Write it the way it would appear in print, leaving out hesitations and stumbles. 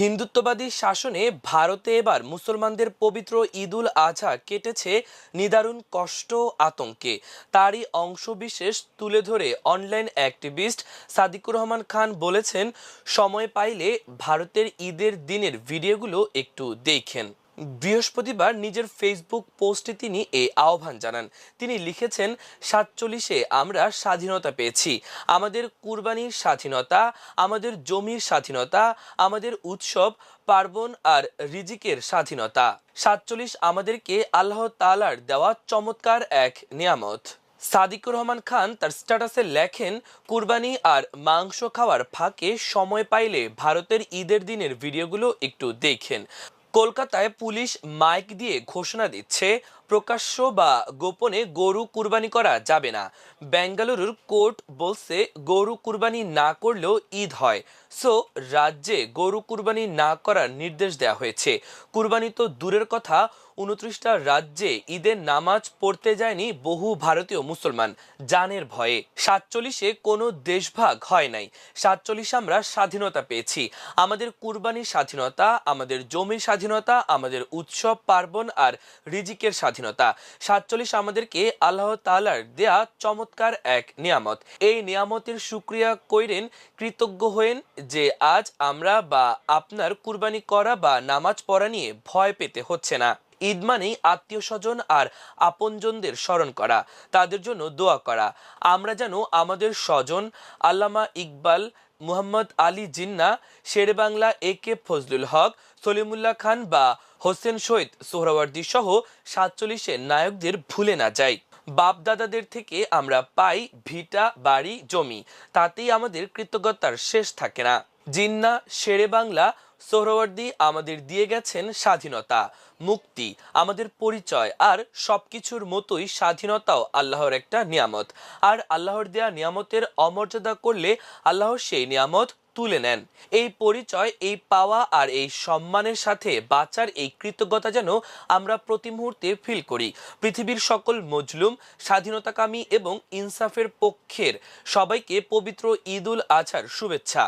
হিন্দুত্ববাদী শাসনে ভারতে এবার মুসলমানদের পবিত্র ঈদুল আজহা কেটেছে নিদারুণ কষ্ট আতঙ্কে। তারই অংশবিশেষ তুলে ধরে অনলাইন অ্যাক্টিভিস্ট সাদিকুর রহমান খান বলেছেন, সময় পাইলে ভারতের ঈদের দিনের ভিডিওগুলো একটু দেখেন। বৃহস্পতিবার নিজের ফেসবুক পোস্টে তিনি এই আহ্বান জানান। তিনি লিখেছেন, 47-এ আমরা স্বাধীনতা পেয়েছি, আমাদের কুরবানির স্বাধীনতা, আমাদের জমির স্বাধীনতা, আমাদের উৎসব পার্বণ আর রিজিকের স্বাধীনতা। 47 আমাদেরকে আল্লাহ তাআলার দেওয়া চমৎকার এক নিয়ামত। সাদিকুর রহমান খান তার স্ট্যাটাসে লেখেন, কুরবানি আর মাংস খাওয়ার ফাঁকে সময় পাইলে ভারতের ঈদের দিনের ভিডিওগুলো একটু দেখেন। কলকাতায় পুলিশ মাইক দিয়ে ঘোষণা দিচ্ছে, প্রকাশ্য বা গোপনে গরু কুরবানি করা যাবে না। বেঙ্গালুরুর কোর্ট বলছে, গরু কুরবানি না করলেও ঈদ হয়। সো রাজ্যে গরু কুরবানি না করার নির্দেশ দেওয়া হয়েছে। কুরবানি তো দূরের কথা, 29টা রাজ্যে ঈদের নামাজ পড়তে যায়নি বহু ভারতীয় মুসলমান জানের ভয়ে। 47-এ কোনো দেশভাগ হয় নাই। 47 আমরা স্বাধীনতা পেয়েছি, আমাদের কুরবানির স্বাধীনতা, আমাদের জমির স্বাধীনতা, আমাদের উৎসব পার্বণ আর রিজিকের স্বাধীনতা। 47 আমাদেরকে আল্লাহ তাআলার দেয়া চমৎকার এক নিয়ামত। এই নিয়ামতের শুকরিয়া কইরেন, কৃতজ্ঞ হয়েন যে আজ আমরা বা আপনার কুরবানি করা বা নামাজ পড়া নিয়ে ভয় পেতে হচ্ছে না। ঈদ মানেই আত্মীয় স্বজন আর আপনজনদের স্মরণ করা, তাদের জন্য দোয়া করা। আমরা যেন আমাদের স্বজন আল্লামা ইকবাল, মুহাম্মদ আলী জিন্না, শেরে বাংলা একে ফজলুল হক, সলিমুল্লাহ খান বা হোসেন শহীদ সোহরাওয়ার্দী সহ 47-এর নায়কদের ভুলে না যাই। বাপ দাদাদের থেকে আমরা পাই ভিটা, বাড়ি, জমি, তাতেই আমাদের কৃতজ্ঞতার শেষ থাকে না। জিন্না, শেরে বাংলা, সোহরাওয়ার্দী আমাদের দিয়ে গেছেন স্বাধীনতা, মুক্তি, আমাদের পরিচয়, আর সবকিছুর মতোই স্বাধীনতাও আল্লাহর একটা নিয়ামত। আর আল্লাহর দেয়া নিয়ামতের অমর্যাদা করলে আল্লাহ সেই নিয়ামত তুলে নেন। এই পরিচয়, এই পাওয়া আর এই সম্মানের সাথে বাঁচার এই কৃতজ্ঞতা যেন আমরা প্রতি মুহূর্তে ফিল করি। পৃথিবীর সকল মজলুম, স্বাধীনতাকামী এবং ইনসাফের পক্ষের সবাইকে পবিত্র ঈদুল আজহার শুভেচ্ছা।